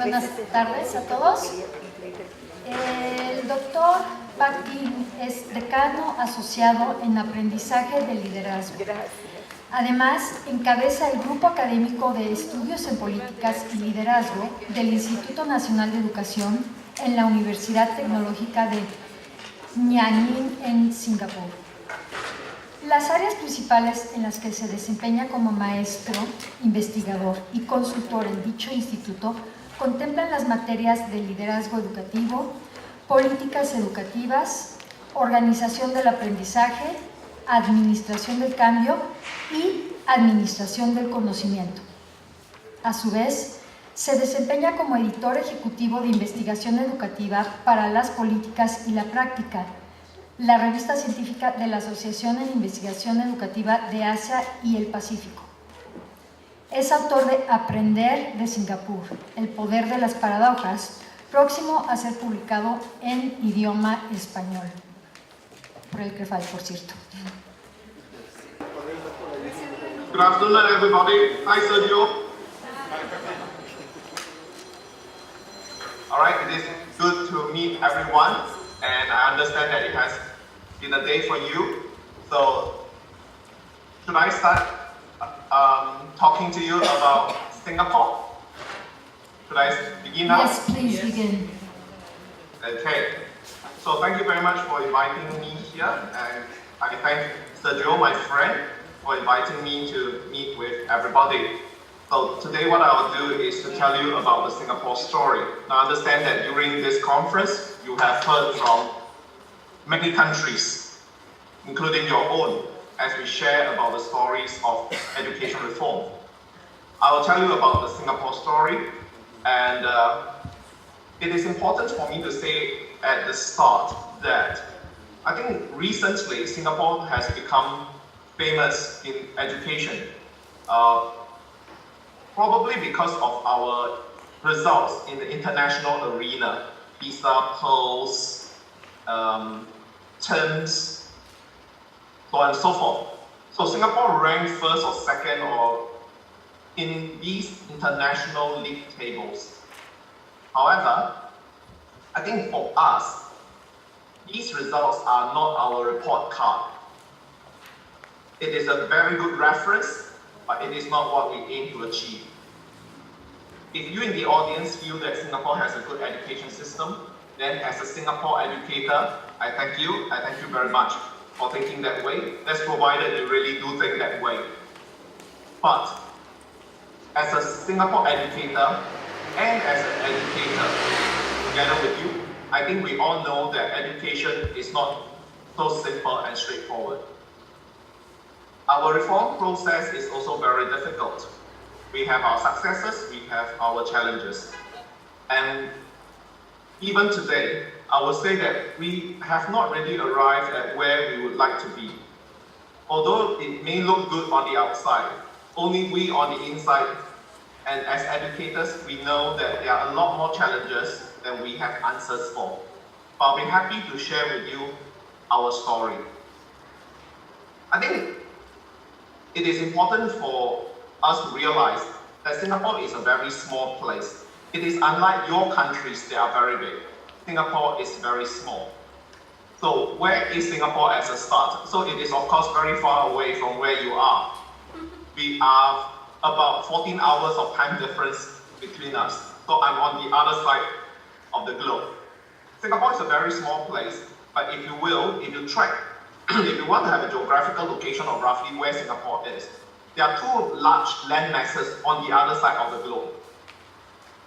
Buenas tardes a todos. El doctor Pak Tee Ng es decano asociado en aprendizaje del liderazgo. Además, encabeza el grupo académico de estudios en políticas y liderazgo del Instituto Nacional de Educación en la Universidad Tecnológica de Nha Ninh en Singapur. Las áreas principales en las que se desempeña como maestro, investigador y consultor en dicho instituto contemplan las materias de liderazgo educativo, políticas educativas, organización del aprendizaje, administración del cambio y administración del conocimiento. A su vez, se desempeña como editor ejecutivo de investigación educativa para las políticas y la práctica, la revista científica de la Asociación en Investigación Educativa de Asia y el Pacífico. Es autor de Aprender de Singapur, El poder de las paradojas, próximo a ser publicado en idioma español. Por el CREFAI, por cierto. Good afternoon, everybody. Hi, Sergio. All right, it is good to meet everyone, and I understand that it has been a day for you. So, should I start talking to you about Singapore? Should I begin now? Yes, please begin. Okay. So, thank you very much for inviting me here, and I thank Sergio, my friend, for inviting me to meet with everybody. So today what I'll do is to tell you about the Singapore story. Now understand that during this conference, you have heard from many countries, including your own, as we share about the stories of education reform. I will tell you about the Singapore story, and it is important for me to say at the start that I think recently Singapore has become famous in education, probably because of our results in the international arena, PISA, PIRLS, TIMSS, so on and so forth. So Singapore ranked first or second or in these international league tables. However, I think for us, these results are not our report card. It is a very good reference, but it is not what we aim to achieve. If you in the audience feel that Singapore has a good education system, then as a Singapore educator, I thank you very much for thinking that way. That's provided you really do think that way. But as a Singapore educator and as an educator together with you, I think we all know that education is not so simple and straightforward. Our reform process is also very difficult. We have our successes, we have our challenges. And even today, I would say that we have not really arrived at where we would like to be. Although it may look good on the outside, only we on the inside, and as educators, we know that there are a lot more challenges than we have answers for. But I'll be happy to share with you our story. I think it is important for us to realize that Singapore is a very small place. It is unlike your countries that are very big. Singapore is very small. So where is Singapore as a start? So it is of course very far away from where you are. We are about 14 hours of time difference between us. So I'm on the other side of the globe. Singapore is a very small place, but if you will, if you track, if you want to have a geographical location of roughly where Singapore is, there are two large land masses on the other side of the globe.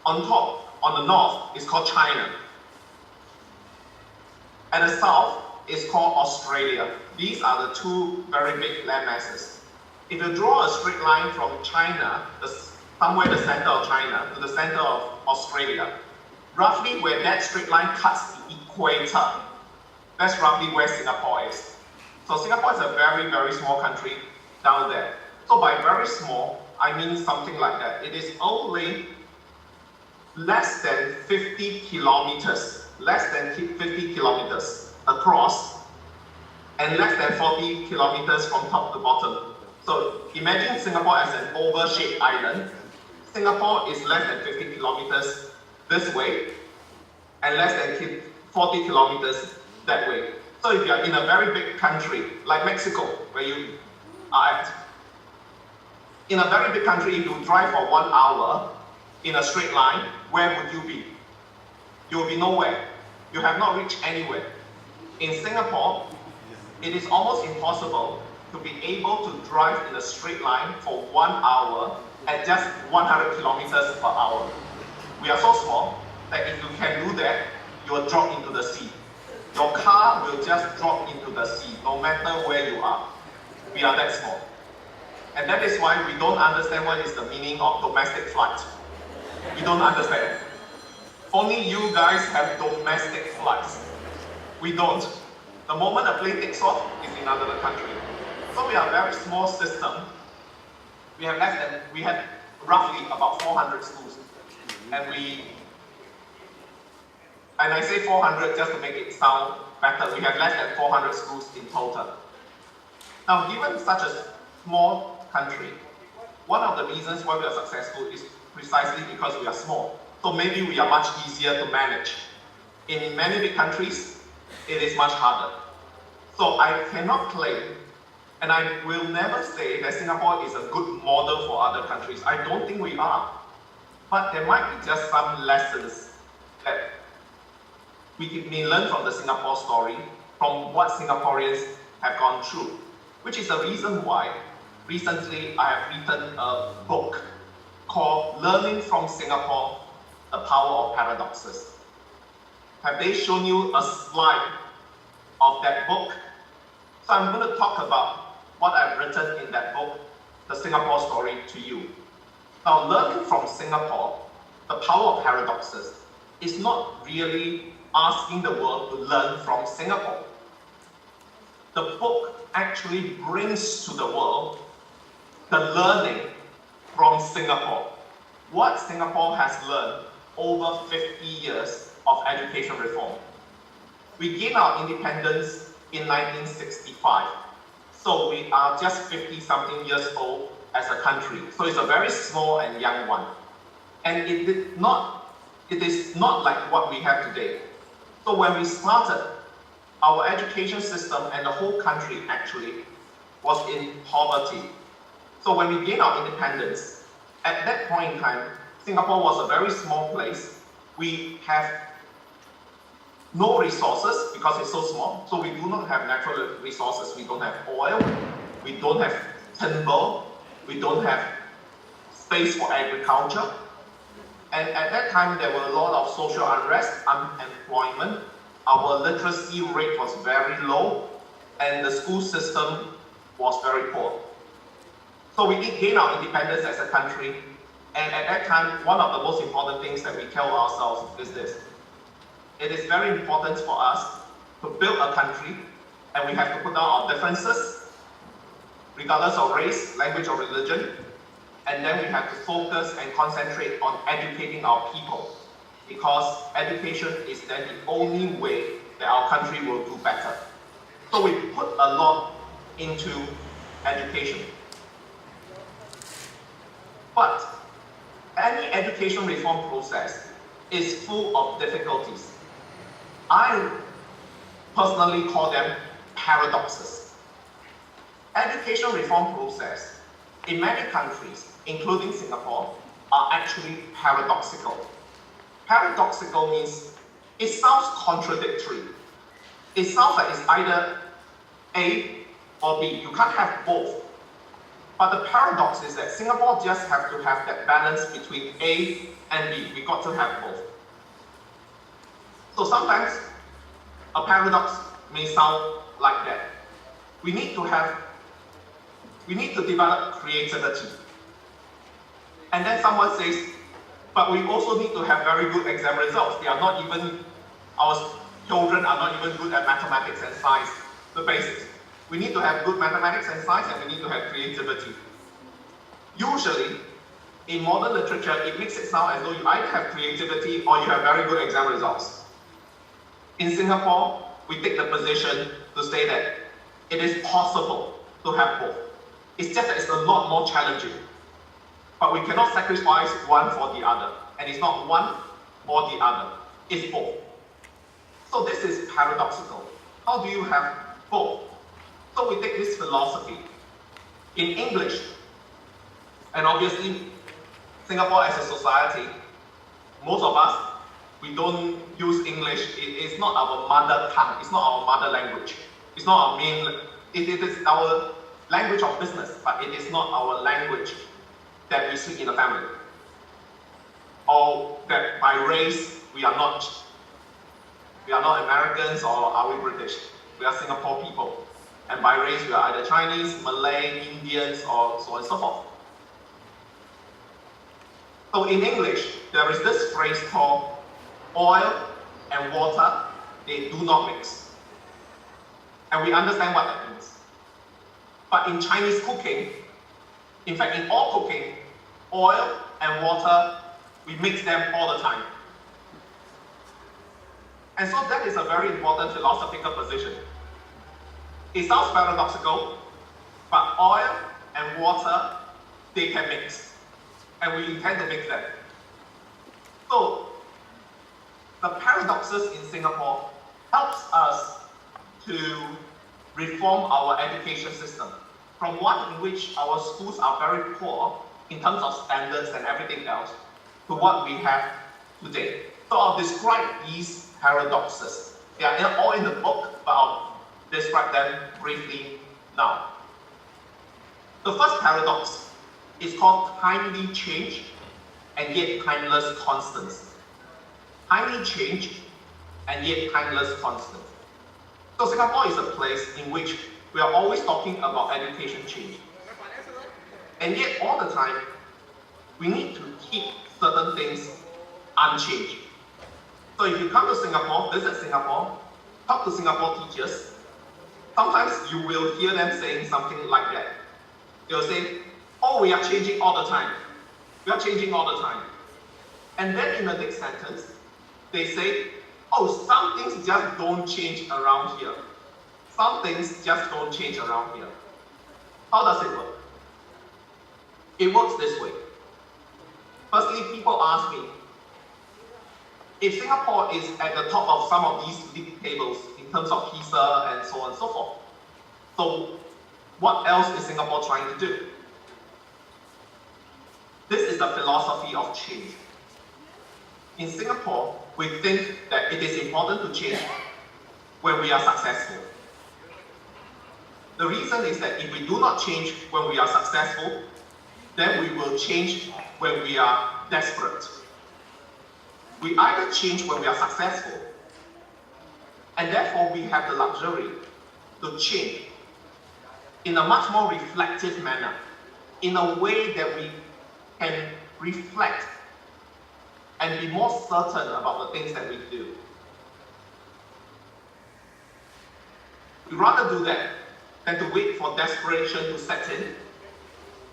On top, on the north, is called China. At the south is called Australia. These are the two very big land masses. If you draw a straight line from China, somewhere the center of China, to the center of Australia, roughly where that straight line cuts the equator, that's roughly where Singapore is. So Singapore is a very, very small country down there. So by very small, I mean something like that. It is only less than 50 kilometers across and less than 40 kilometers from top to bottom. So imagine Singapore as an oval-shaped island. Singapore is less than 50 kilometers this way and less than 40 kilometers that way. So if you're in a very big country, like Mexico, where you are at, in a very big country, if you drive for 1 hour in a straight line, where would you be? You will be nowhere. You have not reached anywhere. In Singapore, it is almost impossible to be able to drive in a straight line for 1 hour at just 100 kilometers per hour. We are so small that if you can do that, you will drop into the sea. Your car will just drop into the sea, no matter where you are. We are that small. And that is why we don't understand what is the meaning of domestic flight. We don't understand. Only you guys have domestic flights. We don't. The moment a plane takes off, it's in another country. So we are a very small system. We have roughly about 400 schools. And I say 400 just to make it sound better. We have less than 400 schools in total. Now, given such a small country, one of the reasons why we are successful is precisely because we are small. So maybe we are much easier to manage. In many big countries, it is much harder. So I cannot claim, and I will never say that Singapore is a good model for other countries. I don't think we are. But there might be just some lessons that we may learn from the Singapore story, from what Singaporeans have gone through, which is the reason why recently I have written a book called Learning from Singapore, The Power of Paradoxes. Have they shown you a slide of that book? So I'm going to talk about what I've written in that book, the Singapore story, to you. Now, learning from Singapore, the power of paradoxes, is not really asking the world to learn from Singapore. The book actually brings to the world the learning from Singapore. What Singapore has learned over 50 years of education reform. We gained our independence in 1965. So we are just 50-something years old as a country. So it's a very small and young one. And it is not like what we have today. So when we started, our education system and the whole country actually was in poverty. So when we gained our independence, at that point in time, Singapore was a very small place. We have no resources because it's so small. So we do not have natural resources. We don't have oil. We don't have timber. We don't have space for agriculture. And at that time, there were a lot of social unrest, unemployment. Our literacy rate was very low, and the school system was very poor. So we did gain our independence as a country, and at that time, one of the most important things that we tell ourselves is this. It is very important for us to build a country, and we have to put down our differences, regardless of race, language, or religion, and then we have to focus and concentrate on educating our people, because education is then the only way that our country will do better. So we put a lot into education. But any education reform process is full of difficulties. I personally call them paradoxes. Education reform process in many countries, including Singapore, are actually paradoxical. Paradoxical means it sounds contradictory. It sounds like it's either A or B. You can't have both. But the paradox is that Singapore just have to have that balance between A and B. We got to have both. So sometimes a paradox may sound like that. We need to develop creativity. And then someone says, but we also need to have very good exam results. Our children are not even good at mathematics and science, the basics. We need to have good mathematics and science, and we need to have creativity. Usually, in modern literature, it makes it sound as though you either have creativity or you have very good exam results. In Singapore, we take the position to say that it is possible to have both. It's just that it's a lot more challenging. But we cannot sacrifice one for the other. And it's not one or the other. It's both. So this is paradoxical. How do you have both? So we take this philosophy in English, and obviously Singapore as a society, most of us, we don't use English. It's not our mother tongue. It's not our mother language. It's not our main. It is our language of business, but it is not our language that we speak in the family. Or that by race we are not Americans, or are we British? We are Singapore people. And by race we are either Chinese, Malay, Indians, or so on and so forth. So in English, there is this phrase called oil and water, they do not mix. And we understand what that means. But in Chinese cooking, in fact in all cooking, oil and water, we mix them all the time. And so that is a very important philosophical position. It sounds paradoxical, but oil and water, they can mix. And we intend to mix them. So the paradoxes in Singapore helps us to reform our education system from one in which our schools are very poor in terms of standards and everything else to what we have today. So I'll describe these paradoxes. They are all in the book, but I'll describe them briefly now. The first paradox is called timely change and yet timeless constants. Timely change and yet timeless constants. So Singapore is a place in which we are always talking about education change. And yet all the time, we need to keep certain things unchanged. So if you come to Singapore, visit Singapore, talk to Singapore teachers, sometimes you will hear them saying something like that. They'll say, oh, we are changing all the time. We are changing all the time. And then in the next sentence, they say, oh, some things just don't change around here. Some things just don't change around here. How does it work? It works this way. Firstly, people ask me, if Singapore is at the top of some of these league tables in terms of PISA and so on and so forth, so what else is Singapore trying to do? This is the philosophy of change. In Singapore, we think that it is important to change when we are successful. The reason is that if we do not change when we are successful, then we will change when we are desperate. We either change when we are successful, and therefore we have the luxury to change in a much more reflective manner, in a way that we can reflect and be more certain about the things that we do. We rather do that than to wait for desperation to set in,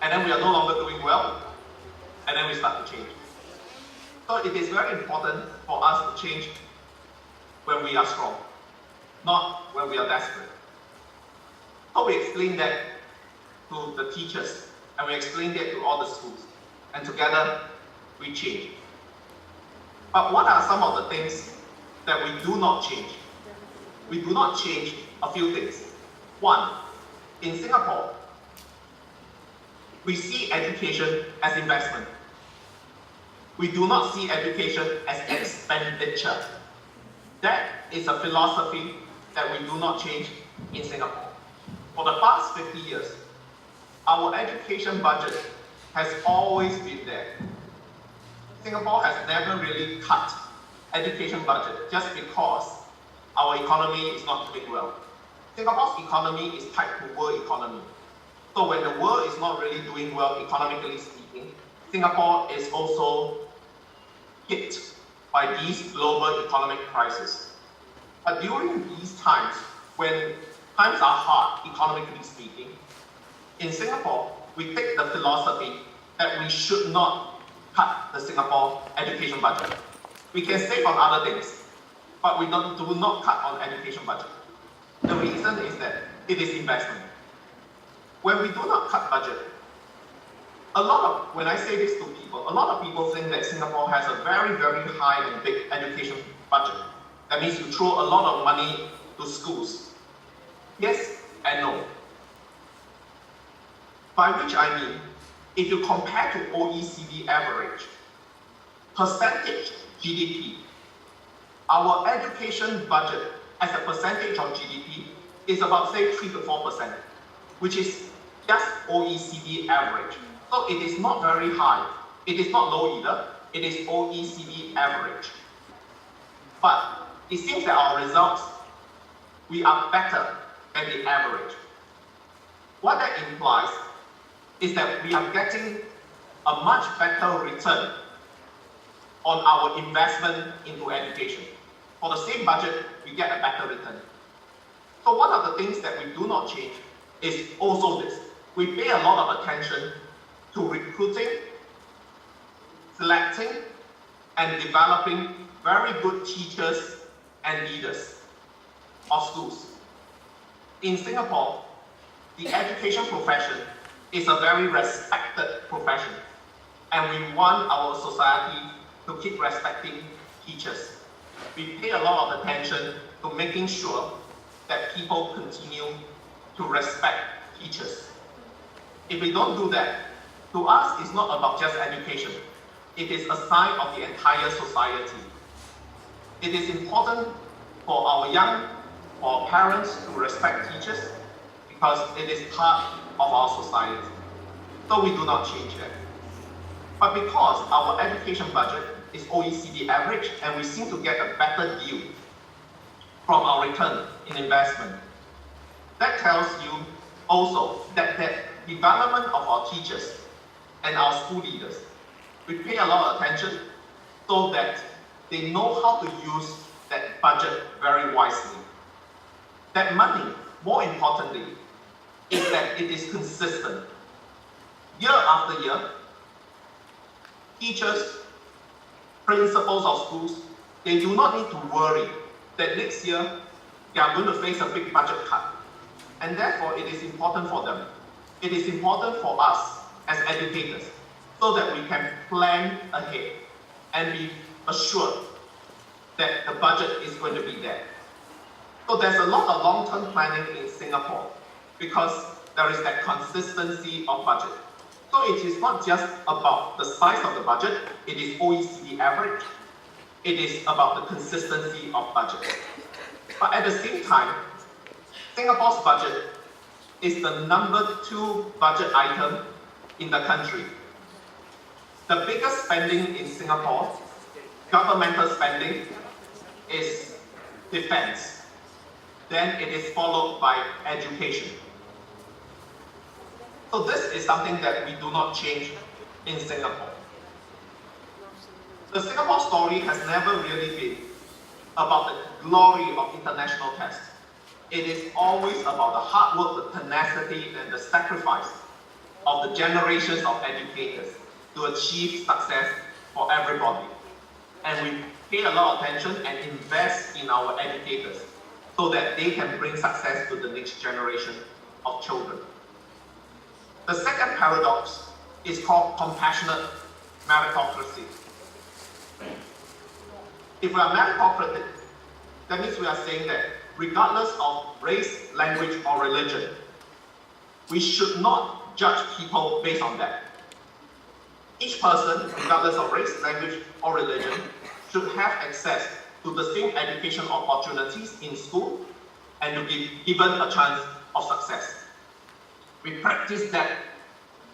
and then we are no longer doing well, and then we start to change. So it is very important for us to change when we are strong, not when we are desperate. So we explain that to the teachers, and we explain that to all the schools, and together we change. But what are some of the things that we do not change? We do not change a few things. One, in Singapore, we see education as investment. We do not see education as expenditure. That is a philosophy that we do not change in Singapore. For the past 50 years, our education budget has always been there. Singapore has never really cut education budget just because our economy is not doing well. Singapore's economy is tied to world economy. So when the world is not really doing well economically speaking, Singapore is also hit by these global economic crises. But during these times, when times are hard economically speaking, in Singapore, we take the philosophy that we should not cut the Singapore education budget. We can save on other things, but we do not cut on education budget. The reason is that it is investment. When we do not cut budget, when I say this to people, people. A lot of people think that Singapore has a very, very high and big education budget. That means you throw a lot of money to schools. Yes and no. By which I mean, if you compare to OECD average, percentage GDP, our education budget as a percentage of GDP is about, say, 3 to 4%, which is just OECD average. So it is not very high. It is not low either. It is OECD average. But it seems that our results, we are better than the average. What that implies is that we are getting a much better return on our investment into education. For the same budget, we get a better return. So one of the things that we do not change is also this. We pay a lot of attention to recruiting, selecting, and developing very good teachers and leaders of schools. In Singapore, the education profession is a very respected profession, and we want our society to keep respecting teachers. We pay a lot of attention to making sure that people continue to respect teachers. If we don't do that, to us, it's not about just education. It is a sign of the entire society. It is important for our parents to respect teachers because it is part of our society. So we do not change that. But because our education budget is OECD average and we seem to get a better deal from our return in investment, that tells you also that the development of our teachers and our school leaders, we pay a lot of attention so that they know how to use that budget very wisely. That money, more importantly, is that it is consistent. Year after year, teachers, principals of schools, they do not need to worry that next year they are going to face a big budget cut. And therefore, it is important for them. It is important for us as educators so that we can plan ahead and be assured that the budget is going to be there. So there's a lot of long-term planning in Singapore because there is that consistency of budget. So it is not just about the size of the budget, it is OECD average. It is about the consistency of budget. But at the same time, Singapore's budget is the number 2 budget item in the country. The biggest spending in Singapore, governmental spending, is defense. Then it is followed by education. So this is something that we do not change in Singapore. The Singapore story has never really been about the glory of international tests. It is always about the hard work, the tenacity, and the sacrifice of the generations of educators to achieve success for everybody. And we pay a lot of attention and invest in our educators so that they can bring success to the next generation of children. The second paradox is called compassionate meritocracy. If we are meritocratic, that means we are saying that regardless of race, language, or religion, we should not judge people based on that. Each person, regardless of race, language, or religion, should have access to the same education opportunities in school and to be given a chance of success. We practice that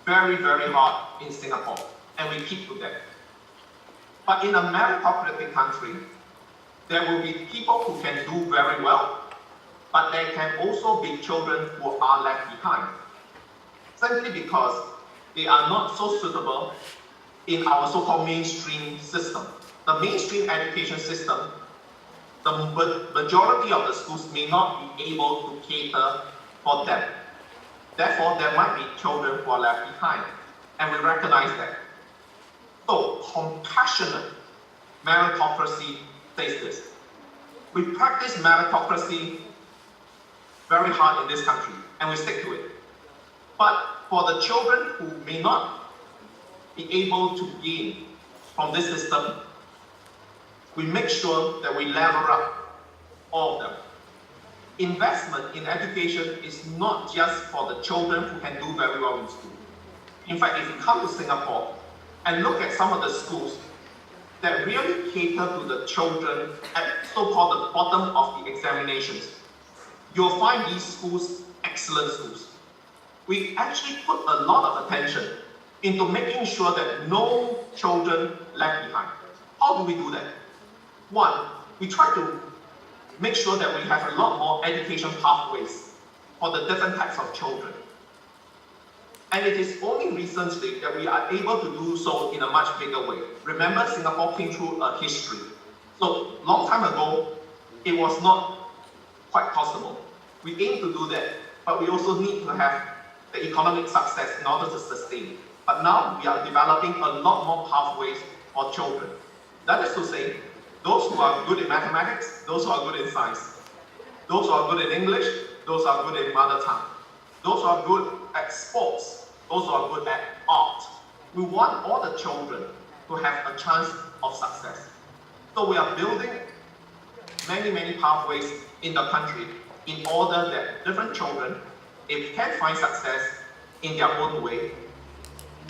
very, very hard in Singapore, and we keep to that. But in a meritocratic country, there will be people who can do very well, but there can also be children who are left behind, simply because they are not so suitable in our so-called mainstream system. The mainstream education system, the majority of the schools may not be able to cater for them. Therefore, there might be children who are left behind, and we recognize that. So, compassionate meritocracy says this. We practice meritocracy very hard in this country, and we stick to it. But for the children who may not be able to gain from this system, we make sure that we level up all of them. Investment in education is not just for the children who can do very well in school. In fact, if you come to Singapore and look at some of the schools that really cater to the children at so-called the bottom of the examinations, you'll find these schools excellent schools. We actually put a lot of attention into making sure that no children left behind. How do we do that? One, we try to make sure that we have a lot more education pathways for the different types of children. And it is only recently that we are able to do so in a much bigger way. Remember, Singapore came through a history. So, long time ago, it was not quite possible. We aim to do that, but we also need to have the economic success in order to sustain. But now we are developing a lot more pathways for children. That is to say, those who are good in mathematics, those who are good in science, those who are good in English, those who are good in mother tongue, those who are good at sports, those who are good at art. We want all the children to have a chance of success. So we are building many pathways in the country in order that different children, if can find success in their own way,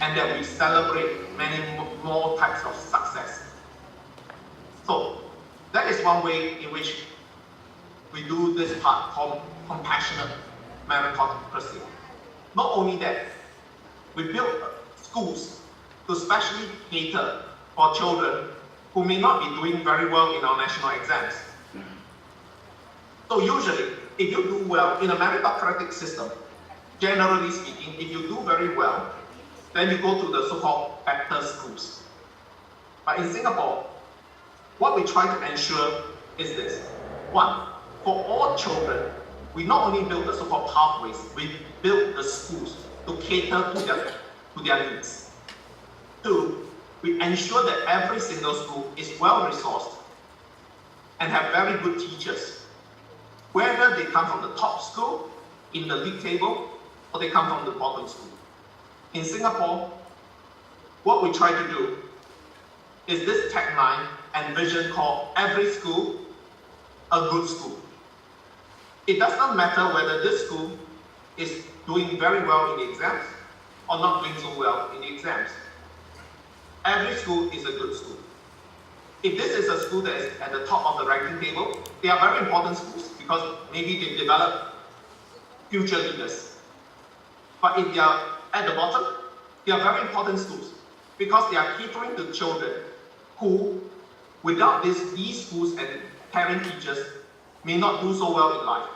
and that we celebrate many more types of success. So that is one way in which we do this part called compassionate meritocracy. Not only that, we build schools to specially cater for children who may not be doing very well in our national exams. So usually, if you do well in a meritocratic system, generally speaking, if you do very well, then you go to the so-called better schools. But in Singapore, what we try to ensure is this. One, for all children, we not only build the so-called pathways, we build the schools to cater to their needs. Two, we ensure that every single school is well-resourced and have very good teachers, whether they come from the top school in the league table or they come from the bottom school. In Singapore, what we try to do is this tagline and vision called every school a good school. It does not matter whether this school is doing very well in the exams or not doing so well in the exams. Every school is a good school. If this is a school that is at the top of the ranking table, they are very important schools because maybe they develop future leaders. But if they are at the bottom, they are very important schools because they are catering to children who, without these schools and caring teachers, may not do so well in life.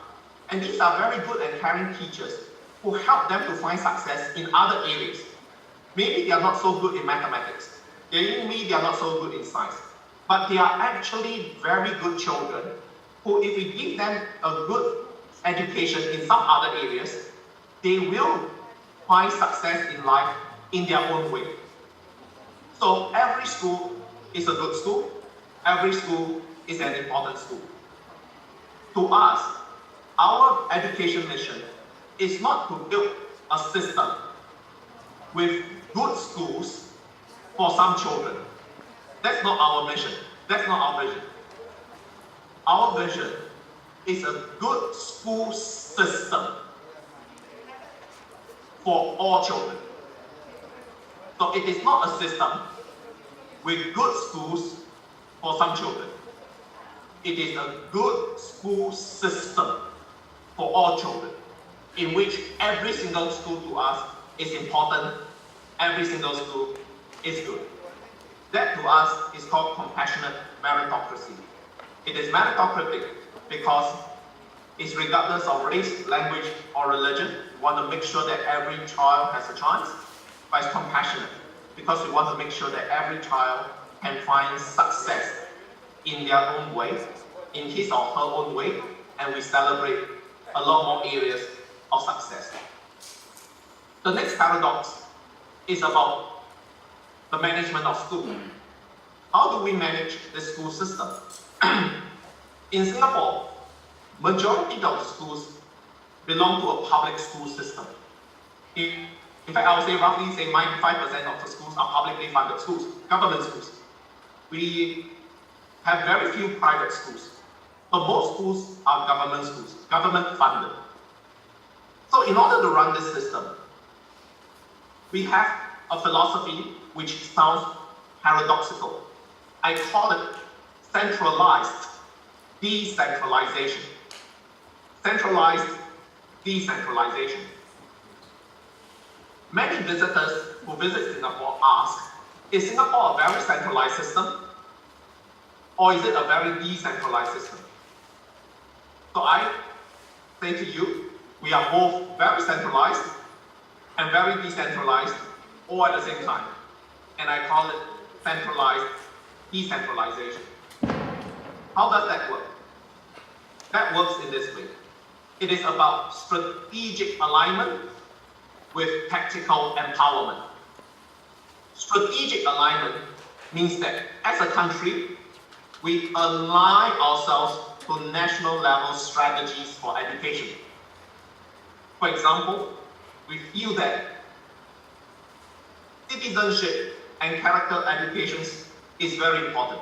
And these are very good and caring teachers who help them to find success in other areas. Maybe they are not so good in mathematics. Maybe they are not so good in science. But they are actually very good children who, if we give them a good education in some other areas, they will find success in life in their own way. So every school is a good school. Every school is an important school. To us, our education mission is not to build a system with good schools for some children. That's not our mission. That's not our vision. Our vision is a good school system for all children. So it is not a system with good schools for some children. It is a good school system for all children, in which every single school to us is important, every single school is good. That to us is called compassionate meritocracy. It is meritocratic because it's regardless of race, language, or religion. We want to make sure that every child has a chance, but it's compassionate because we want to make sure that every child can find success in their own way, in his or her own way, and we celebrate a lot more areas of success. The next paradox is about the management of school. How do we manage the school system? In Singapore, majority of the schools belong to a public school system. If In fact, I would say roughly 95% of the schools are publicly funded schools, government schools. We have very few private schools. But most schools are government schools, government funded. So in order to run this system, we have a philosophy which sounds paradoxical. I call it centralized decentralization. Centralized decentralization. Many visitors who visit Singapore ask, is Singapore a very centralized system? Or is it a very decentralized system? So I say to you, we are both very centralized and very decentralized all at the same time. And I call it centralized decentralization. How does that work? That works in this way. It is about strategic alignment with tactical empowerment. Strategic alignment means that as a country, we align ourselves to national level strategies for education. For example, we feel that citizenship and character education is very important.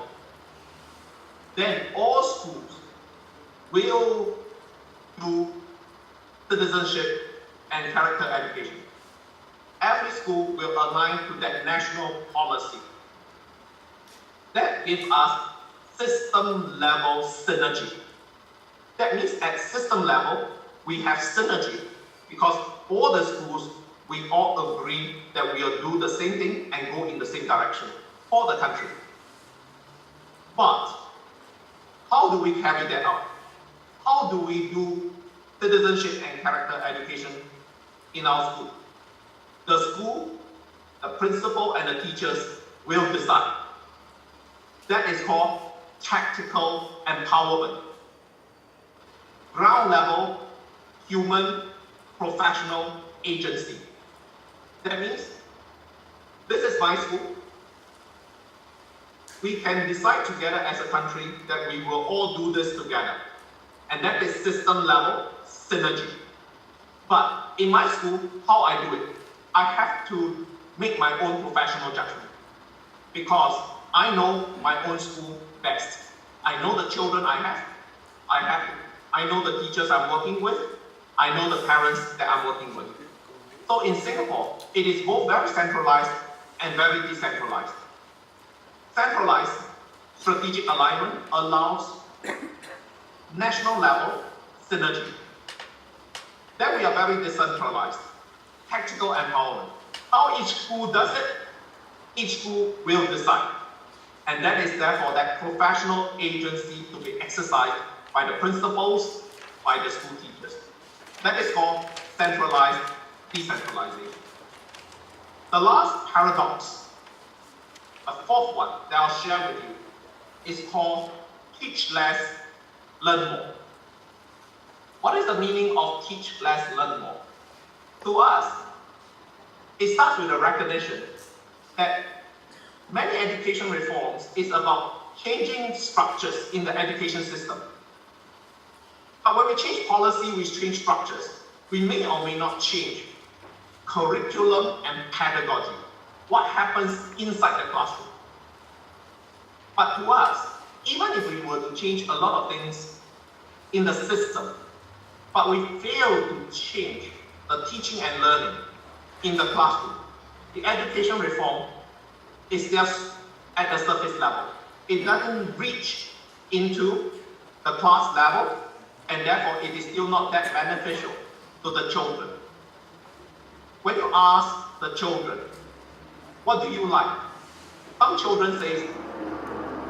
Then all schools will do citizenship and character education. Every school will align to that national policy. That gives us system level synergy. That means at system level, we have synergy because all the schools, we all agree that we will do the same thing and go in the same direction for the country. But how do we carry that out? How do we do citizenship and character education in our school? The school, the principal, and the teachers will decide. That is called tactical empowerment. Ground level, human, professional agency. That means, this is my school. We can decide together as a country that we will all do this together. And that is system level synergy. But in my school, how I do it, I have to make my own professional judgment. Because I know my own school best. I know the children I have. I know the teachers I'm working with. I know the parents that I'm working with. So in Singapore, it is both very centralized and very decentralized. Centralized strategic alignment allows national level synergy. Then we are very decentralized, tactical empowerment. How each school does it, each school will decide. And that is therefore that professional agency to be exercised by the principals, by the school teachers. That is called centralized decentralization. The last paradox, a fourth one that I'll share with you, is called teach less, learn more. What is the meaning of teach less, learn more? To us, it starts with a recognition that many education reforms is about changing structures in the education system. But when we change policy, we change structures. We may or may not change curriculum and pedagogy. What happens inside the classroom? But to us, even if we were to change a lot of things in the system, but we fail to change the teaching and learning in the classroom, the education reform is just at the surface level. It doesn't reach into the class level, and therefore it is still not that beneficial to the children. When you ask the children, what do you like? Some children say,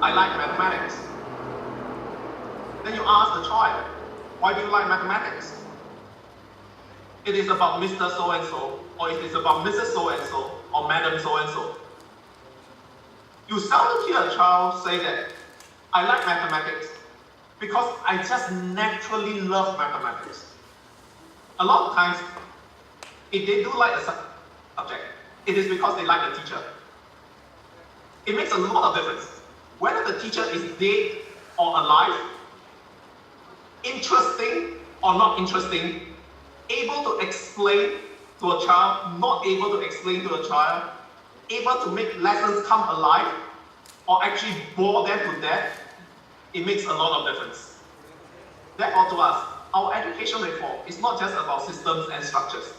I like mathematics. Then you ask the child, why do you like mathematics? It is about Mr. So-and-so, or it is about Mrs. So-and-so, or Madam So-and-so. You seldom hear a child say that, I like mathematics because I just naturally love mathematics. A lot of times, if they do like the subject, it is because they like the teacher. It makes a lot of difference. Whether the teacher is dead or alive, interesting or not interesting, able to explain to a child, not able to explain to a child, able to make lessons come alive, or actually bore them to death, it makes a lot of difference. Therefore, to us, our education reform is not just about systems and structures.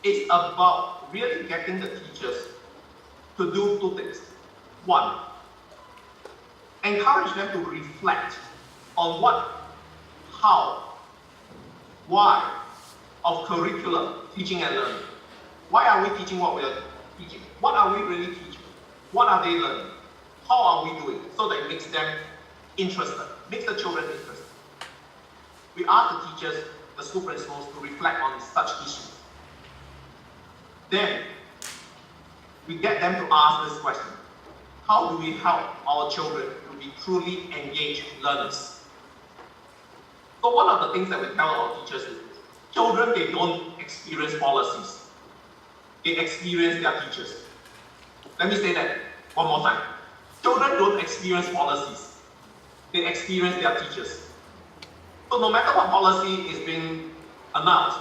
It's about really getting the teachers to do two things. One, encourage them to reflect on what, how, why of curriculum, teaching and learning. Why are we teaching what we are teaching? What are we really teaching? What are they learning? How are we doing? So that it makes them interested, makes the children interested. We ask the teachers, the school principals, to reflect on such issues. Then, we get them to ask this question: how do we help our children to be truly engaged learners? So one of the things that we tell our teachers is, children, they don't experience policies. They experience their teachers. Let me say that one more time. Children don't experience policies. They experience their teachers. So no matter what policy is being announced,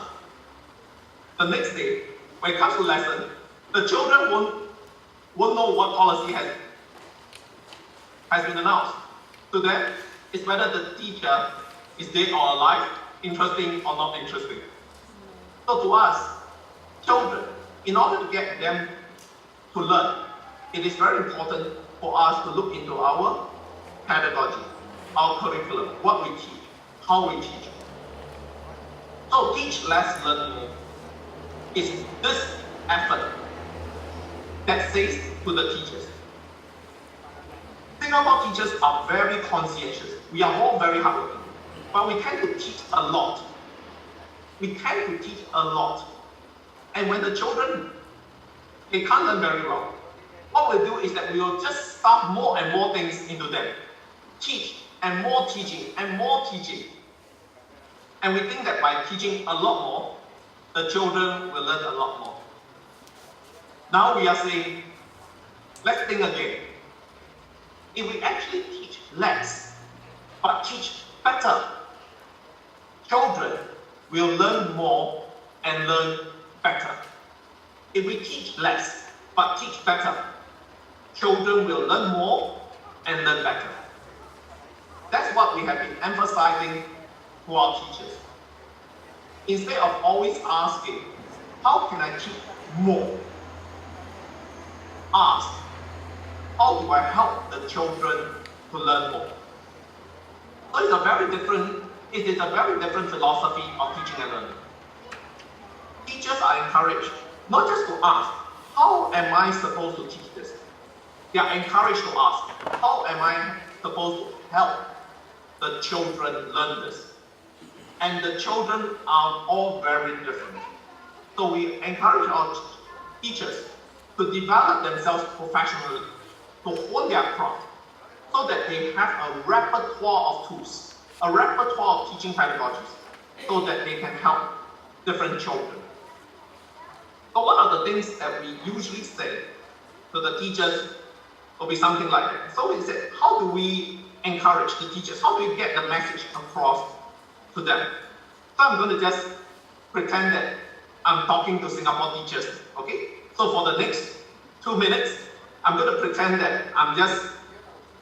the next day, when it comes to lesson, the children won't know what policy has been announced. To them, it's whether the teacher is dead or alive, interesting or not interesting. So to us, children, in order to get them to learn, it is very important for us to look into our pedagogy, our curriculum, what we teach, how we teach. So teach less, learn more is this effort that says to the teachers. Singapore teachers are very conscientious. We are all very hardworking, but we tend to teach a lot. We tend to teach a lot. And when the children, they can't learn very well, what we'll do is that we will just stuff more and more things into them. Teach, and more teaching, and more teaching. And we think that by teaching a lot more, the children will learn a lot more. Now we are saying, let's think again. If we actually teach less, but teach better, children will learn more and learn better. If we teach less, but teach better, children will learn more and learn better. That's what we have been emphasizing to our teachers. Instead of always asking, how can I teach more? Ask, how do I help the children to learn more? So it is a very different philosophy of teaching and learning. Teachers are encouraged not just to ask, how am I supposed to teach this? They are encouraged to ask, how am I supposed to help the children learn this? And the children are all very different. So we encourage our teachers to develop themselves professionally, to hone their craft, so that they have a repertoire of tools, a repertoire of teaching pedagogies, so that they can help different children. So one of the things that we usually say to the teachers will be something like that. So we said, how do we encourage the teachers? How do we get the message across to them? So I'm going to just pretend that I'm talking to Singapore teachers, okay? So for the next 2 minutes, I'm going to pretend that I'm just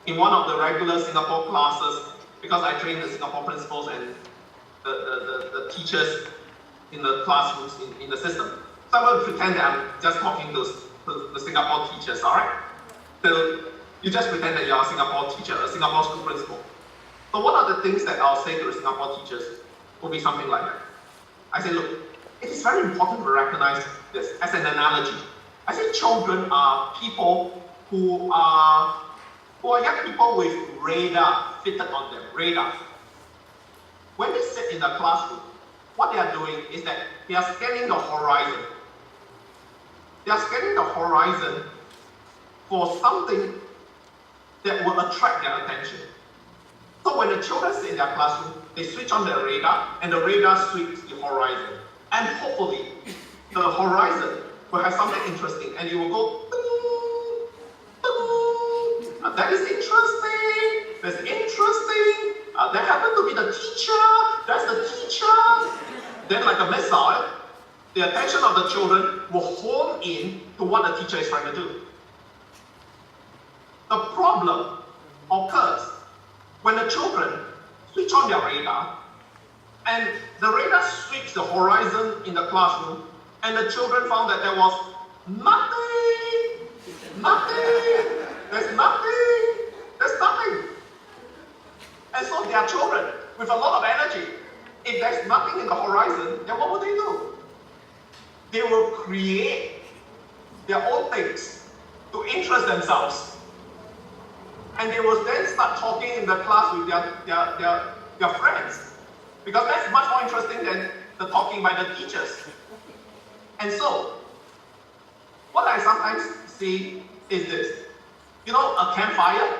in one of the regular Singapore classes, because I train the Singapore principals and the teachers in the classrooms in the system. So I'm going to pretend that I'm just talking to the Singapore teachers, all right? So you just pretend that you're a Singapore teacher, a Singapore school principal. So one of the things that I'll say to the Singapore teachers will be something like that. I say, look, it is very important to recognize this as an analogy. I say children are people who are young people with radar fitted on them, radar. When they sit in the classroom, what they are doing is that they are scanning the horizon. They are scanning the horizon for something that will attract their attention. So when the children sit in their classroom, they switch on their radar, and the radar sweeps the horizon. And hopefully, the horizon will have something interesting, and you will go, that is interesting, that's interesting, that happened to be the teacher, that's the teacher. Then like a missile, the attention of the children will hone in to what the teacher is trying to do. The problem occurs when the children switch on their radar and the radar sweeps the horizon in the classroom and the children found that there was nothing, there's nothing. And so they are children with a lot of energy. If there's nothing in the horizon, then what will they do? They will create their own things to interest themselves. And they will then start talking in the class with their friends. Because that's much more interesting than the talking by the teachers. And so, what I sometimes see is this. You know, a campfire?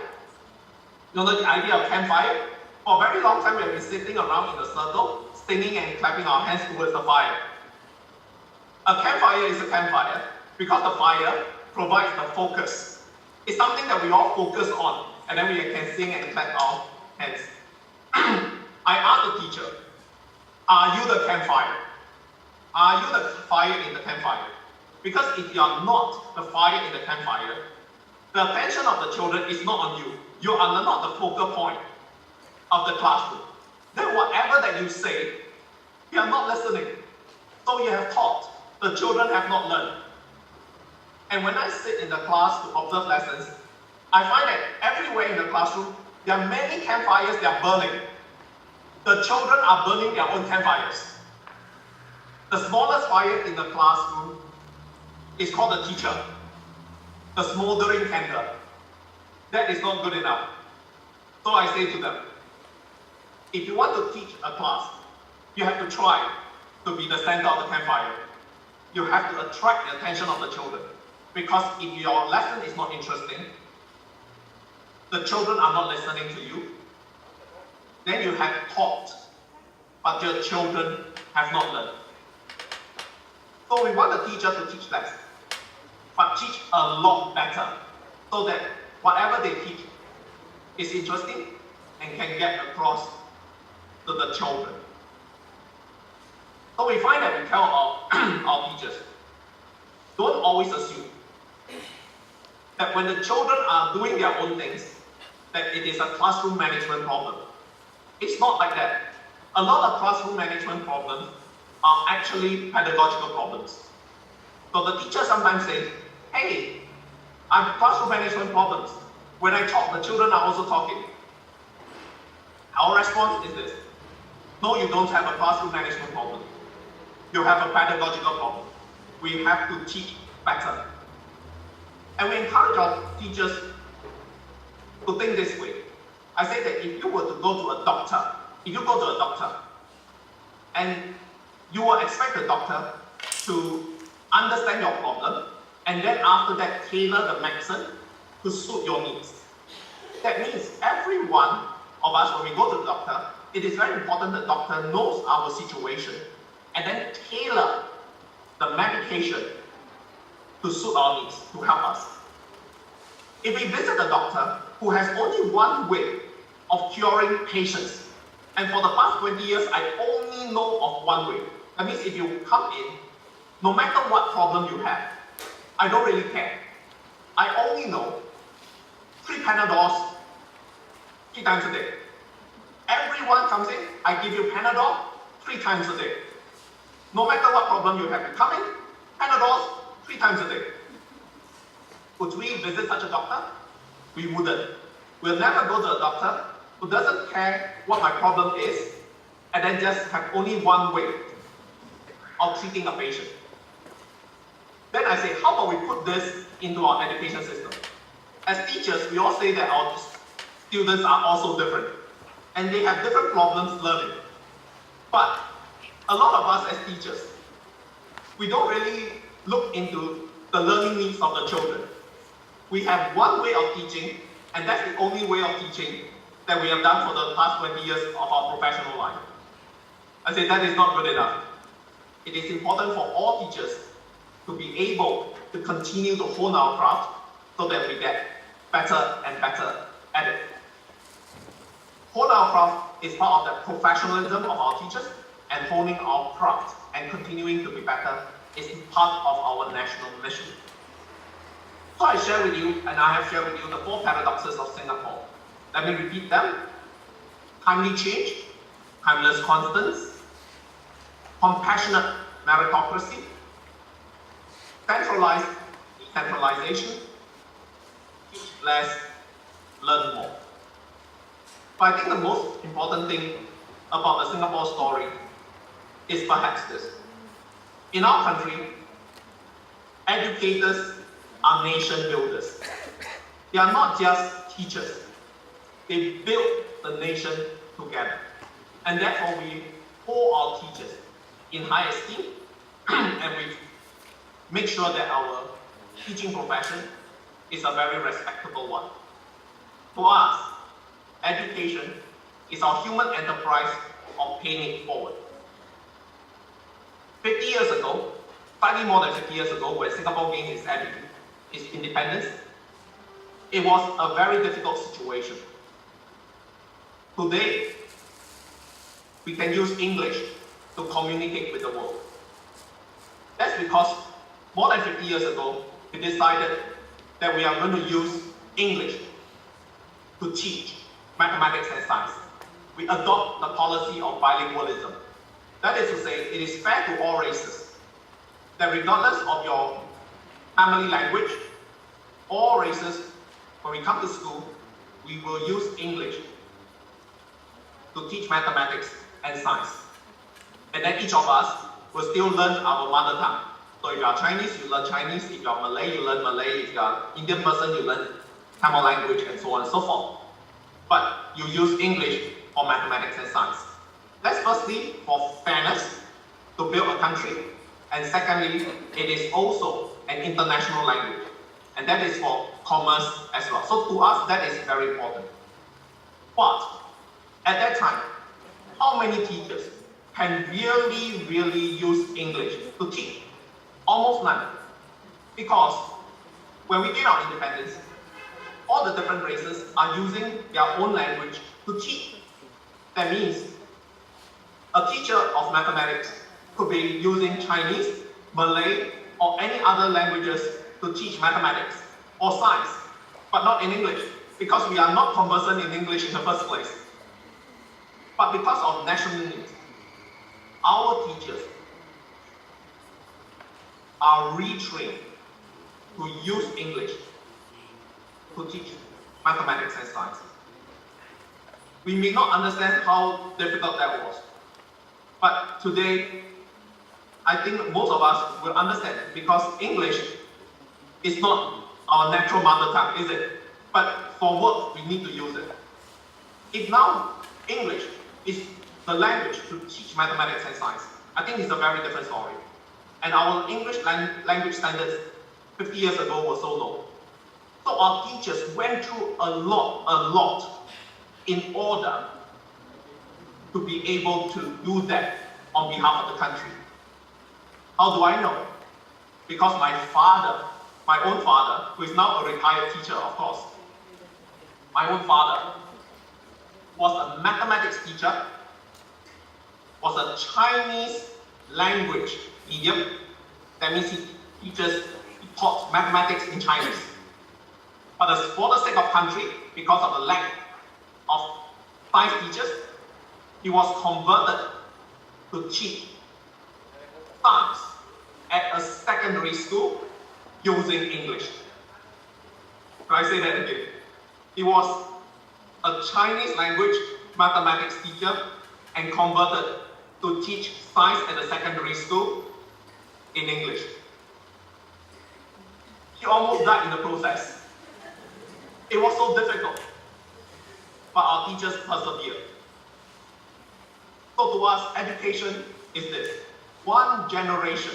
You know the idea of campfire? For a very long time, we have been sitting around in a circle, singing and clapping our hands towards the fire. A campfire is a campfire because the fire provides the focus. It's something that we all focus on, and then we can sing and clap our hands. I asked the teacher, are you the campfire? Are you the fire in the campfire? Because if you are not the fire in the campfire, the attention of the children is not on you. You are not the focal point of the classroom. Then whatever that you say, they are not listening. So you have taught, the children have not learned. And when I sit in the class to observe lessons, I find that everywhere in the classroom, there are many campfires that are burning. The children are burning their own campfires. The smallest fire in the classroom is called the teacher, the smoldering candle. That is not good enough. So I say to them, if you want to teach a class, you have to try to be the center of the campfire. You have to attract the attention of the children. Because if your lesson is not interesting, the children are not listening to you, then you have taught, but your children have not learned. So we want the teacher to teach less, but teach a lot better, so that whatever they teach is interesting and can get across to the children. So we find that we tell our teachers, don't always assume that when the children are doing their own things, that it is a classroom management problem. It's not like that. A lot of classroom management problems are actually pedagogical problems. So the teacher sometimes says, hey, I have classroom management problems. When I talk, the children are also talking. Our response is this. No, you don't have a classroom management problem. You have a pedagogical problem. We have to teach better. And we encourage our teachers to think this way. I say that if you were to go to a doctor, and you will expect the doctor to understand your problem, and then after that tailor the medicine to suit your needs. That means every one of us, when we go to the doctor, it is very important the doctor knows our situation and then tailor the medication to suit our needs, to help us. If we visit a doctor who has only one way of curing patients, and for the past 20 years, I only know of one way. That means if you come in, no matter what problem you have, I don't really care. I only know 3 Panadols 3 times a day. Everyone comes in, I give you Panadol 3 times a day. No matter what problem you have, you come in, Panadols 3 times a day. Would we visit such a doctor? We wouldn't. We'll never go to a doctor who doesn't care what my problem is and then just have only one way of treating a patient. Then I say, how about we put this into our education system? As teachers, we all say that our students are also different and they have different problems learning. But a lot of us as teachers, we don't really look into the learning needs of the children. We have one way of teaching, and that's the only way of teaching that we have done for the past 20 years of our professional life. I say that is not good enough. It is important for all teachers to be able to continue to hone our craft so that we get better and better at it. Hone our craft is part of the professionalism of our teachers, and honing our craft and and continuing to be better is part of our national mission. So I share with you, and I have shared with you the 4 paradoxes of Singapore. Let me repeat them. Timely change, timeless constants, compassionate meritocracy, centralized decentralization, teach less, learn more. But I think the most important thing about the Singapore story is perhaps this. In our country, educators are nation builders. They are not just teachers. They build the nation together. And therefore we hold our teachers in high esteem and we make sure that our teaching profession is a very respectable one. For us, education is our human enterprise of paying it forward. 50 years ago, slightly more than 50 years ago, when Singapore gained its independence, it was a very difficult situation. Today, we can use English to communicate with the world. That's because more than 50 years ago, we decided that we are going to use English to teach mathematics and science. We adopt the policy of bilingualism. That is to say, it is fair to all races that regardless of your family language, all races, when we come to school, we will use English to teach mathematics and science. And then each of us will still learn our mother tongue. So if you are Chinese, you learn Chinese. If you are Malay, you learn Malay. If you are Indian person, you learn Tamil language and so on and so forth. But you use English for mathematics and science. That's firstly for fairness, to build a country. And secondly, it is also an international language. And that is for commerce as well. So to us, that is very important. But at that time, how many teachers can really use English to teach? Almost none. Because when we gain our independence, all the different races are using their own language to teach. That means a teacher of mathematics could be using Chinese, Malay, or any other languages to teach mathematics or science, but not in English, because we are not conversant in English in the first place. But because of national needs, our teachers are retrained to use English to teach mathematics and science. We may not understand how difficult that was, but today, I think most of us will understand it, because English is not our natural mother tongue, is it? But for work, we need to use it. If now English is the language to teach mathematics and science, I think it's a very different story. And our English language standards 50 years ago were so low. So our teachers went through a lot in order to be able to do that on behalf of the country. How do I know? Because my own father, who is now a retired teacher, of course, my own father was a mathematics teacher, was a Chinese language medium. That means he taught mathematics in Chinese. But for the sake of country, because of the lack of science teachers, he was converted to teach science at a secondary school using English. Can I say that again? He was a Chinese language mathematics teacher and converted to teach science at a secondary school in English. He almost died in the process. It was so difficult, but our teachers persevered. So to us, education is this. One generation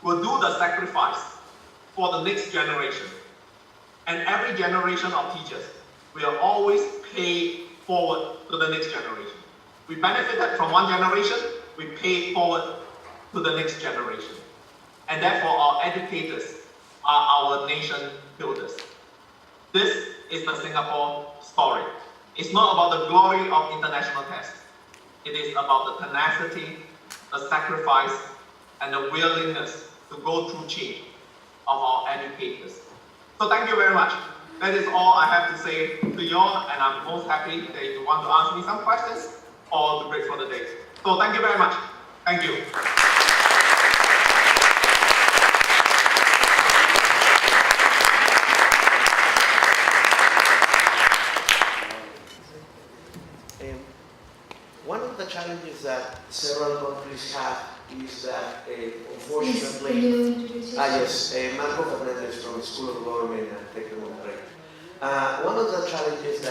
will do the sacrifice for the next generation. And every generation of teachers will always pay forward to the next generation. We benefited from one generation, we pay forward to the next generation. And therefore our educators are our nation builders. This is the Singapore story. It's not about the glory of international tests. It is about the tenacity the sacrifice, and the willingness to go through change of our educators. So thank you very much. That is all I have to say to you all, and I'm most happy that you want to ask me some questions or to break for the day. So thank you very much. Thank you. One of the challenges that several countries have is that, unfortunately, Marco Fernandez from the School of Government and Technology. One of the challenges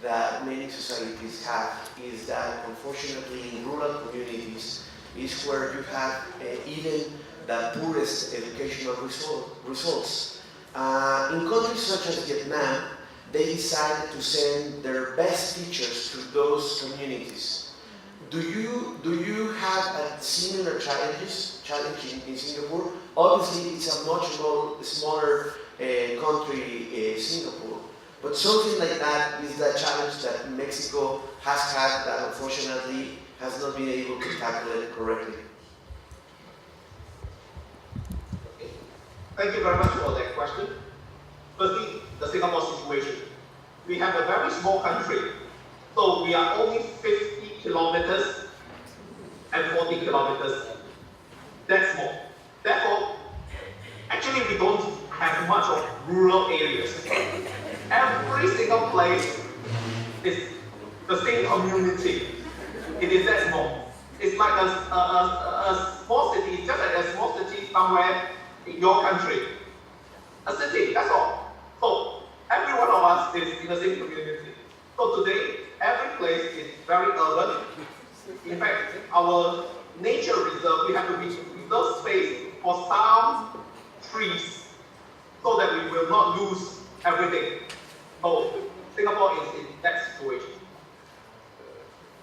that many societies have is that, unfortunately, in rural communities is where you have even the poorest educational results. In countries such as Vietnam, they decided to send their best teachers to those communities. Do you have a similar challenge in Singapore? Obviously, it's a much smaller country, Singapore, but something like that is the challenge that Mexico has had that unfortunately has not been able to tackle it correctly. Okay. Thank you very much for that question. Firstly, the Singapore situation. We have a very small country, so we are only 50 kilometers and 40 kilometers. That's small. Therefore, actually we don't have much of rural areas. Every single place is the same community. It is that small. It's like a small city, just like a small city somewhere in your country. A city, that's all. So every one of us is in the same community. So today, every place is very urban. In fact, our nature reserve, we have to reserve space for some trees so that we will not lose everything. So Singapore is in that situation.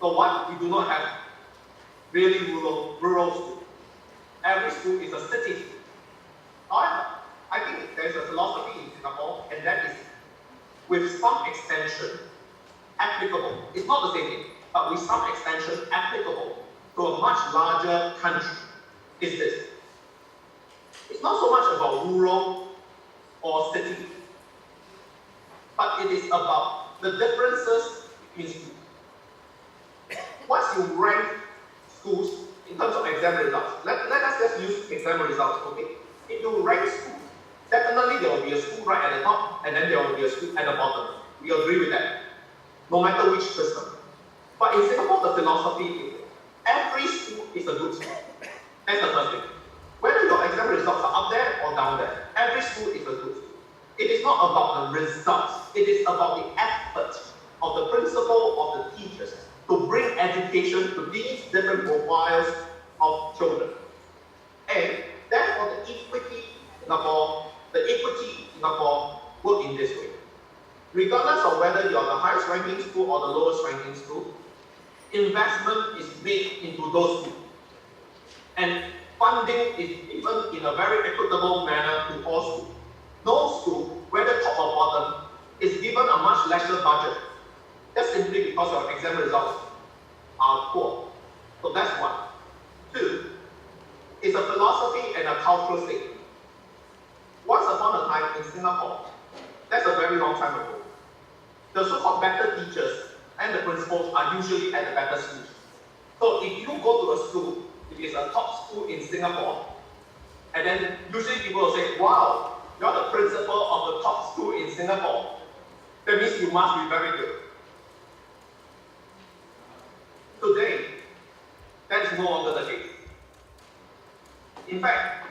So what? We do not have really rural school. Every school is a city school. However, I think there is a philosophy in Singapore, and that is, with some extension, applicable. It's not the same thing, but with some extension, applicable to a much larger country, is this. It's not so much about rural or city, but it is about the differences in schools. Once you rank schools in terms of exam results, let us just use exam results, okay? If you rank schools, definitely there will be a school right at the top, and then there will be a school at the bottom. We agree with that, no matter which system. But in Singapore, the philosophy is every school is a good school. That's the first thing. Whether your exam results are up there or down there, every school is a good school. It is not about the results. It is about the effort of the principal, of the teachers, to bring education to these different profiles of children. And therefore, the equity in Singapore work in this way. Regardless of whether you are the highest ranking school or the lowest ranking school, investment is made into those schools. And funding is given in a very equitable manner to all schools. No school, whether top or bottom, is given a much lesser budget. That's simply because your exam results are poor. So that's one. Two, it's a philosophy and a cultural statement. Once upon a time in Singapore, that's a very long time ago, the so-called better teachers and the principals are usually at the better schools. So if you go to a school, it is a top school in Singapore, and then usually people will say, wow, you're the principal of the top school in Singapore. That means you must be very good. Today, that is no longer the case. In fact,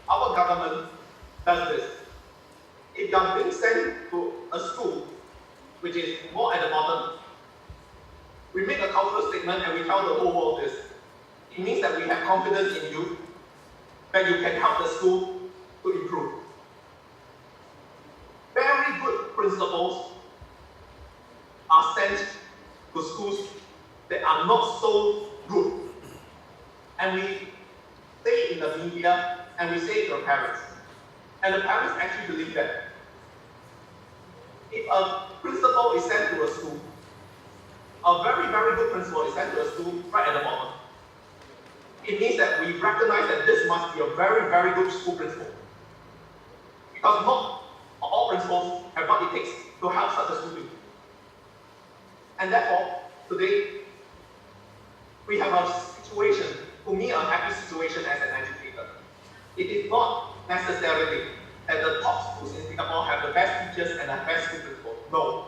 our government does this. If you are being sent to a school which is more at the bottom, we make a cultural statement and we tell the whole world this. It means that we have confidence in you, that you can help the school to improve. Very good principals are sent to schools that are not so good. And we say in the media, and we say to the parents, and the parents actually believe that. If a principal is sent to a school, a very, very good principal is sent to a school right at the bottom, it means that we recognize that this must be a very, very good school principal. Because not all principals have what it takes to help such a school principal. And therefore, today, we have a situation, to me, a happy situation as an educator. It is not necessarily that the top schools in Singapore have the best teachers and the best school principals. No.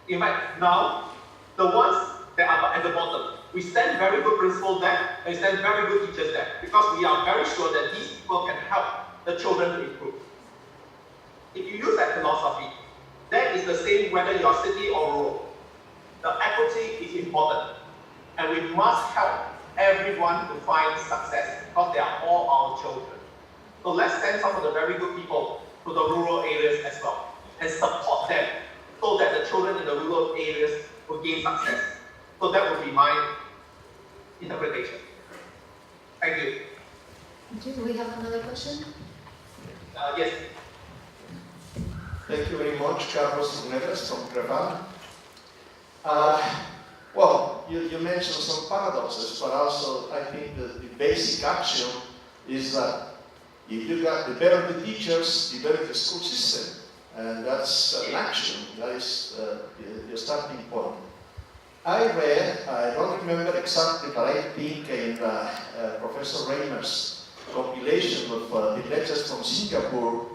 In fact, now, the ones that are at the bottom, we send very good principals there, and we send very good teachers there, because we are very sure that these people can help the children to improve. If you use that philosophy, that is the same whether you are city or rural. The equity is important, and we must help everyone to find success, because they are all our children. So let's send some of the very good people to the rural areas as well, and support them, so that the children in the rural areas will gain success. So that would be my interpretation. Thank you. Thank you. Do we have another question? Yes. Thank you very much, Carlos Neves from Creval. Well, you mentioned some paradoxes, but also I think that the basic axiom is that if you got the better the teachers, the better the school system. And that's an axiom, that is the starting point. I read, I don't remember exactly, but I think in Professor Raymer's compilation of the lectures from Singapore,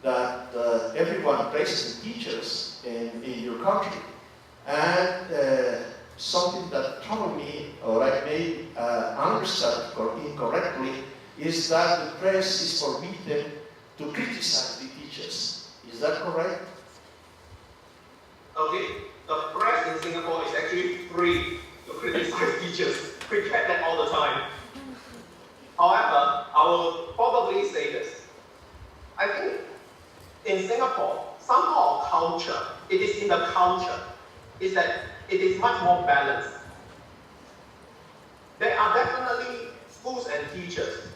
that everyone praises the teachers in your country. And something that troubled me, or I may understand incorrectly, is that the press is forbidden to criticize the teachers. Is that correct? Okay, the press in Singapore is actually free to criticize teachers. We get that all the time. However, I will probably say this. I think in Singapore, somehow culture, it is in the culture, is that it is much more balanced. There are definitely schools and teachers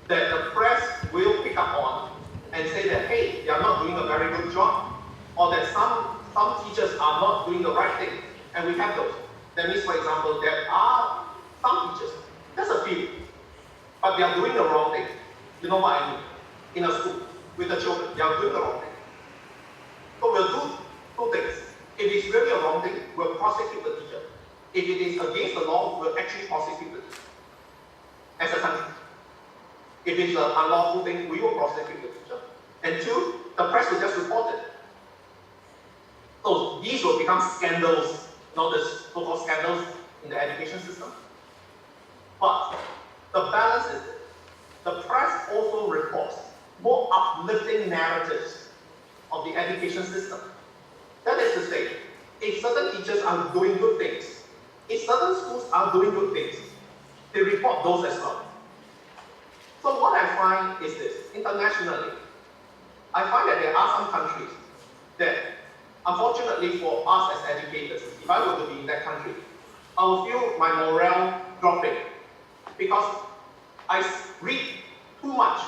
that the press will pick up on and say that, hey, they are not doing a very good job, or that some teachers are not doing the right thing, and we have those. That means, for example, there are some teachers, there's a few, but they are doing the wrong thing. You know what I mean? In a school, with the children, they are doing the wrong thing. So we'll do two things. If it's really a wrong thing, we'll prosecute the teacher. If it is against the law, we'll actually prosecute the teacher as a country. If it's an unlawful thing, we will prosecute the teacher. And two, the press will just report it. So these will become scandals, not the so-called scandals in the education system. But the balance is this. The press also reports more uplifting narratives of the education system. That is to say, if certain teachers are doing good things, if certain schools are doing good things, they report those as well. So what I find is this, internationally, I find that there are some countries that, unfortunately for us as educators, if I were to be in that country, I will feel my morale dropping because I read too much.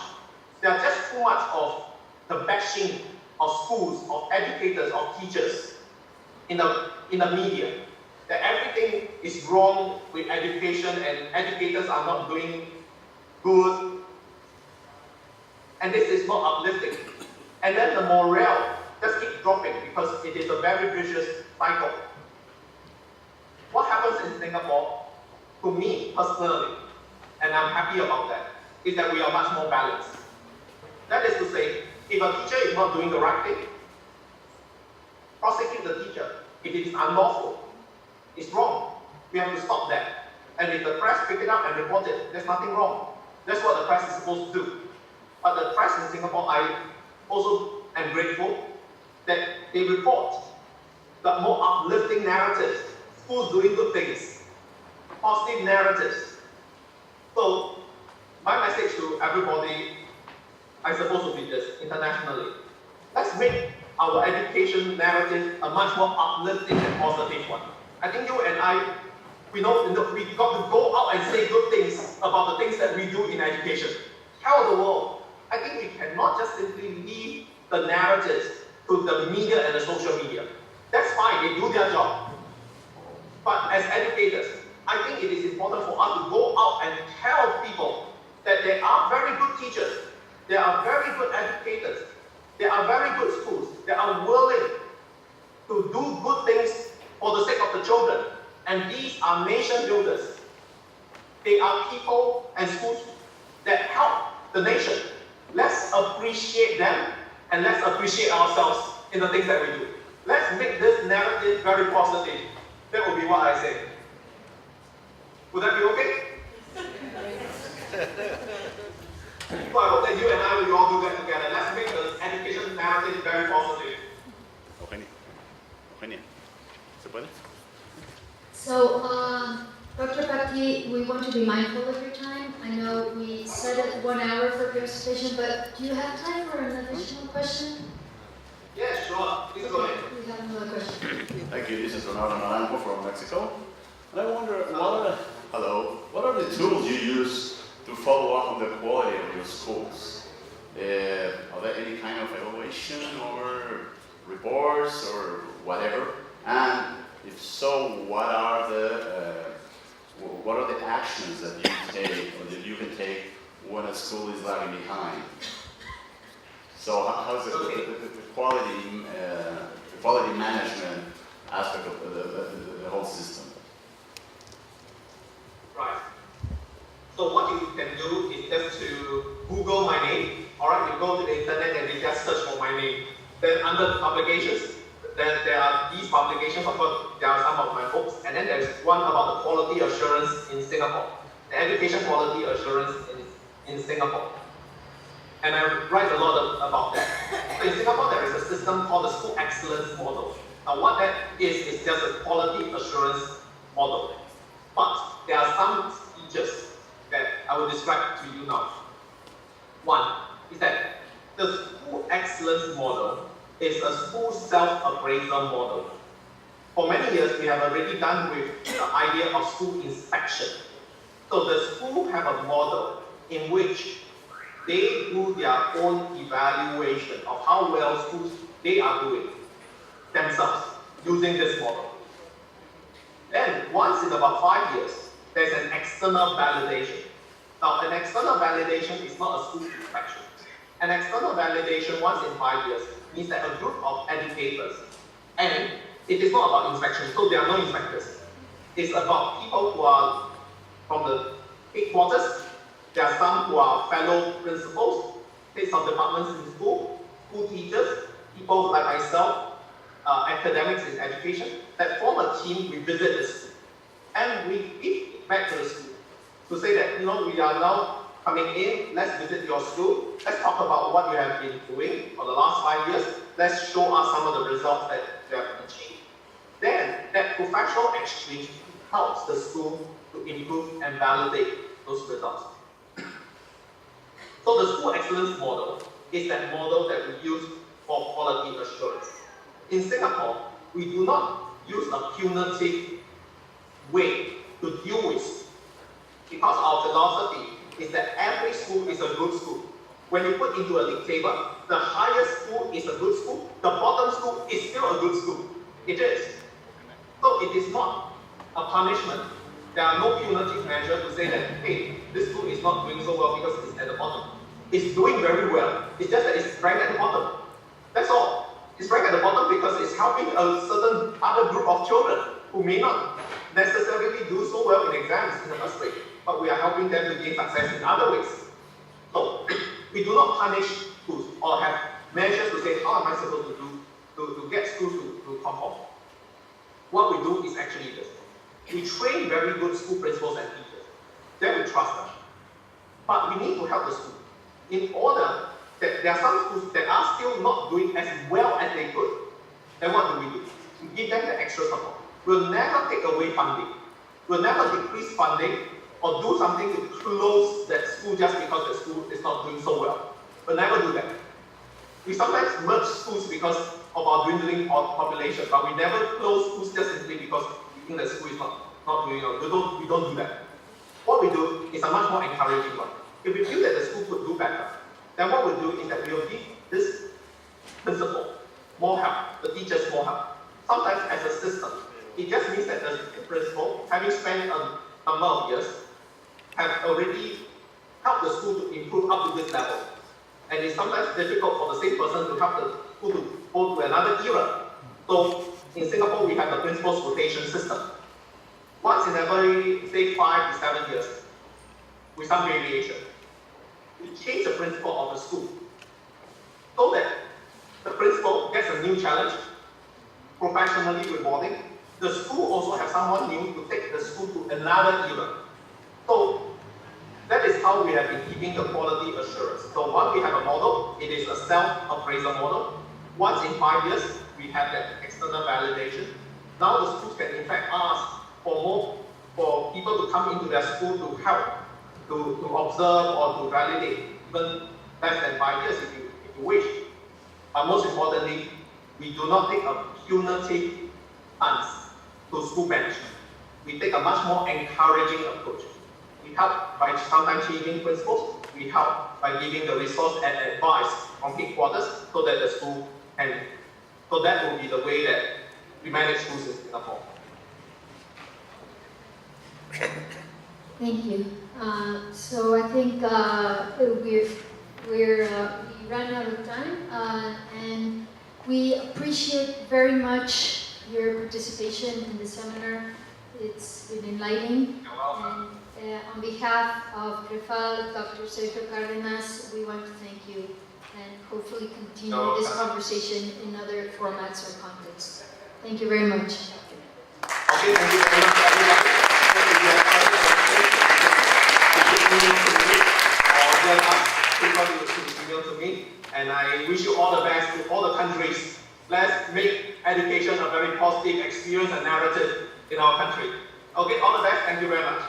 There are just too much of the bashing of schools, of educators, of teachers in the media. That everything is wrong with education and educators are not doing good. And this is not uplifting. And then the morale just keeps dropping because it is a very vicious cycle. What happens in Singapore, to me personally, and I'm happy about that, is that we are much more balanced. That is to say, if a teacher is not doing the right thing, prosecute the teacher. If it is unlawful, it's wrong. We have to stop that. And if the press pick it up and report it, there's nothing wrong. That's what the press is supposed to do. But the press in Singapore, I also am grateful that they report the more uplifting narratives, schools doing good things, positive narratives. So my message to everybody, I suppose, would be this internationally. Let's make our education narrative a much more uplifting and positive one. I think you and I, we got to go out and say good things about the things that we do in education. Tell the world. I think we cannot just simply leave the narratives to the media and the social media. That's fine, they do their job. But as educators, I think it is important for us to go out and tell people there are very good educators, there are very good schools that are willing to do good things for the sake of the children. And these are nation builders. They are people and schools that help the nation. Let's appreciate them and let's appreciate ourselves in the things that we do. Let's make this narrative very positive. That would be what I say. Would that be okay? So I hope that you and I will all do that together. Let's make the education narrative very positive. Eugenia, ¿se puede? So, Dr. Pak Tee, we want to be mindful of your time. I know we set it 1 hour for presentation, but do you have time for an additional question? Yeah, sure. Please go ahead. We have another question. Thank you. This is Ronaldo Naranjo from Mexico. And I wonder, what are the tools you use to follow up on the quality of your schools? Are there any kind of evaluation or reports or whatever? And if so, what are the actions that you take or that you can take when a school is lagging behind? So how's the quality management aspect of the whole system? Right. So what you can do is just to Google my name. Alright, you go to the internet and you just search for my name. Then under the publications, then there are these publications, of course, there are some of my books, and then there's one about the quality assurance in Singapore, the education quality assurance in Singapore. And I write a lot about that. So in Singapore, there is a system called the School Excellence Model. Now what that is just a quality assurance model. But there are some features that I will describe to you now. One is that the School Excellence Model is a school self-appraisal model. For many years, we have already done with the idea of school inspection. So the school have a model in which they do their own evaluation of how well schools they are doing themselves using this model. Then, once in about 5 years, there's an external validation. Now, an external validation is not a school inspection. An external validation once in 5 years means that a group of educators, and it is not about inspection, so there are no inspectors. It's about people who are from the headquarters. There are some who are fellow principals, heads of departments in school teachers, people like myself, academics in education, that form a team. We visit the school. And we give back to the school to say that, we are now coming in, let's visit your school, let's talk about what you have been doing for the last 5 years, let's show us some of the results that you have achieved. Then, that professional exchange helps the school to improve and validate those results. So the School Excellence Model is that model that we use for quality assurance. In Singapore, we do not use a punitive way to deal with schools, because our philosophy is that every school is a good school. When you put into a league table, the highest school is a good school, the bottom school is still a good school. It is. So it is not a punishment. There are no punitive measures to say that, hey, this school is not doing so well because it's at the bottom. It's doing very well. It's just that it's ranked at the bottom. That's all. It's ranked at the bottom because it's helping a certain other group of children who may not necessarily do so well in exams in the first place, but we are helping them to gain success in other ways. So we do not punish schools or have measures to say, how am I supposed to do to get schools to conform. What we do is actually this. We train very good school principals and teachers. Then we trust them. But we need to help the school. In order that there are some schools that are still not doing as well as they could, then what do? We give them the extra support. We'll never take away funding. We'll never decrease funding or do something to close that school just because the school is not doing so well. We'll never do that. We sometimes merge schools because of our dwindling population, but we never close schools just simply because we think the school is not doing well. We don't do that. What we do is a much more encouraging one. If we feel that the school could do better, then what we'll do is that we'll give this principal more help, the teachers more help. Sometimes as a system, it just means that the principal, having spent a number of years, have already helped the school to improve up to this level. and it's sometimes difficult for the same person to help the school to go to another era. So in Singapore, we have the principal's rotation system. Once in every, say, 5 to 7 years, with some variation, we change the principal of the school so that the principal gets a new challenge, professionally rewarding. The school also has someone new to take the school to another era. So that is how we have been keeping the quality assurance. So once we have a model, it is a self-appraisal model. Once in 5 years, we have that external validation. Now the schools can in fact ask for people to come into their school to help, to observe or to validate, even less than 5 years if you wish. But most importantly, we do not take a punitive stance to school management. We take a much more encouraging approach. We help by sometimes changing principles. We help by giving the resource and advice from headquarters so that the school can. So that will be the way that we manage schools in Singapore. Thank you. So I think we ran out of time, and we appreciate very much your participation in the seminar. It's been enlightening. You're welcome. And on behalf of Grefal, Dr. Sergio Cárdenas, we want to thank you and hopefully continue this conversation in other formats or contexts. Thank you very much. Okay, thank you very much, everybody. To me, and I wish you all the best to all the countries. Let's make education a very positive experience and narrative in our country. Okay, all the best. Thank you very much.